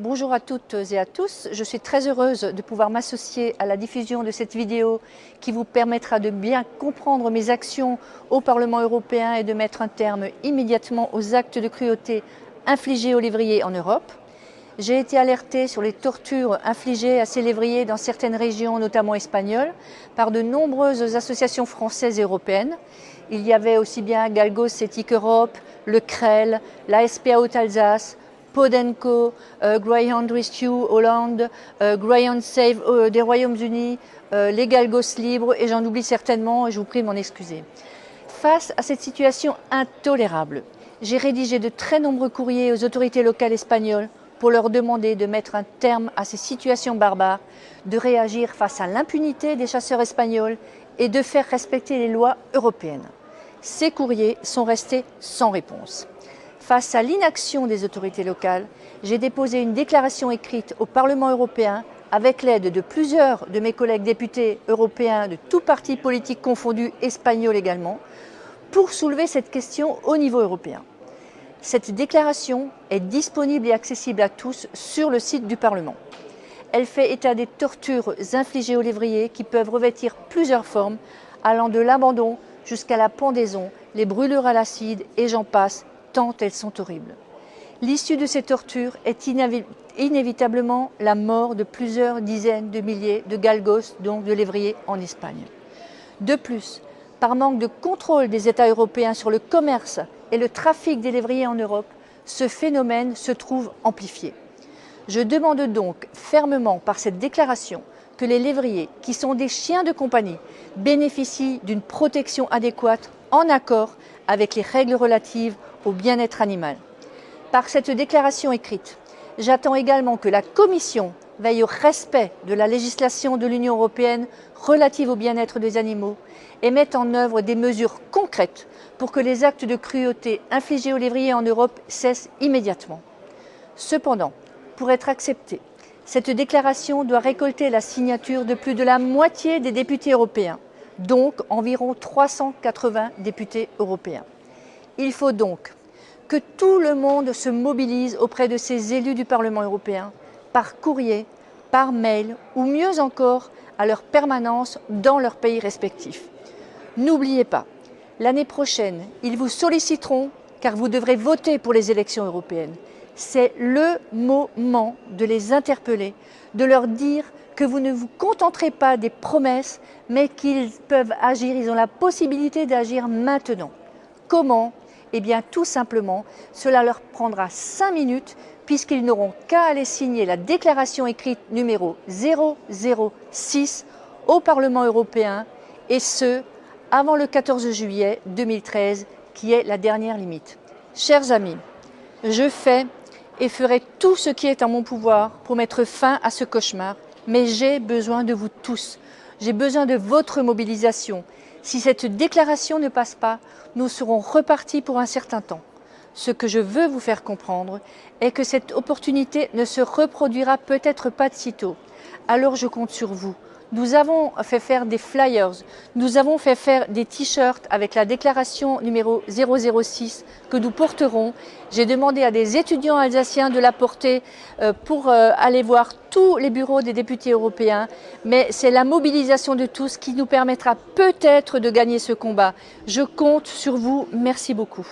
Bonjour à toutes et à tous, je suis très heureuse de pouvoir m'associer à la diffusion de cette vidéo qui vous permettra de bien comprendre mes actions au Parlement européen et de mettre un terme immédiatement aux actes de cruauté infligés aux lévriers en Europe. J'ai été alertée sur les tortures infligées à ces lévriers dans certaines régions, notamment espagnoles, par de nombreuses associations françaises et européennes. Il y avait aussi bien Galgos Éthique Europe, le CREL, la SPA Haute-Alsace, Podenco, Greyhound Rescue Hollande, Greyhound Save des Royaumes-Unis, les Galgos Libres, et j'en oublie certainement, et je vous prie de m'en excuser. Face à cette situation intolérable, j'ai rédigé de très nombreux courriers aux autorités locales espagnoles pour leur demander de mettre un terme à ces situations barbares, de réagir face à l'impunité des chasseurs espagnols et de faire respecter les lois européennes. Ces courriers sont restés sans réponse. Face à l'inaction des autorités locales, j'ai déposé une déclaration écrite au Parlement européen avec l'aide de plusieurs de mes collègues députés européens de tous partis politiques confondus, espagnols également, pour soulever cette question au niveau européen. Cette déclaration est disponible et accessible à tous sur le site du Parlement. Elle fait état des tortures infligées aux lévriers qui peuvent revêtir plusieurs formes, allant de l'abandon jusqu'à la pendaison, les brûlures à l'acide et j'en passe, tant elles sont horribles. L'issue de ces tortures est inévitablement la mort de plusieurs dizaines de milliers de galgos, donc de lévriers en Espagne. De plus, par manque de contrôle des États européens sur le commerce et le trafic des lévriers en Europe, ce phénomène se trouve amplifié. Je demande donc fermement par cette déclaration que les lévriers, qui sont des chiens de compagnie, bénéficient d'une protection adéquate en accord avec les règles relatives au bien-être animal. Par cette déclaration écrite, j'attends également que la Commission veille au respect de la législation de l'Union européenne relative au bien-être des animaux et mette en œuvre des mesures concrètes pour que les actes de cruauté infligés aux lévriers en Europe cessent immédiatement. Cependant, pour être acceptée, cette déclaration doit récolter la signature de plus de la moitié des députés européens, donc environ 380 députés européens. Il faut donc que tout le monde se mobilise auprès de ces élus du Parlement européen, par courrier, par mail ou mieux encore à leur permanence dans leur pays respectif. N'oubliez pas, l'année prochaine, ils vous solliciteront car vous devrez voter pour les élections européennes. C'est le moment de les interpeller, de leur dire que vous ne vous contenterez pas des promesses, mais qu'ils peuvent agir, ils ont la possibilité d'agir maintenant. Comment ? Eh bien, tout simplement, cela leur prendra 5 minutes puisqu'ils n'auront qu'à aller signer la déclaration écrite numéro 006 au Parlement européen et ce, avant le 14 juillet 2013, qui est la dernière limite. Chers amis, je fais et ferai tout ce qui est en mon pouvoir pour mettre fin à ce cauchemar, mais j'ai besoin de vous tous. J'ai besoin de votre mobilisation. Si cette déclaration ne passe pas, nous serons repartis pour un certain temps. Ce que je veux vous faire comprendre est que cette opportunité ne se reproduira peut-être pas de sitôt. Alors je compte sur vous. Nous avons fait faire des flyers, nous avons fait faire des t-shirts avec la déclaration numéro 006 que nous porterons. J'ai demandé à des étudiants alsaciens de la porter pour aller voir tous les bureaux des députés européens. Mais c'est la mobilisation de tous qui nous permettra peut-être de gagner ce combat. Je compte sur vous. Merci beaucoup.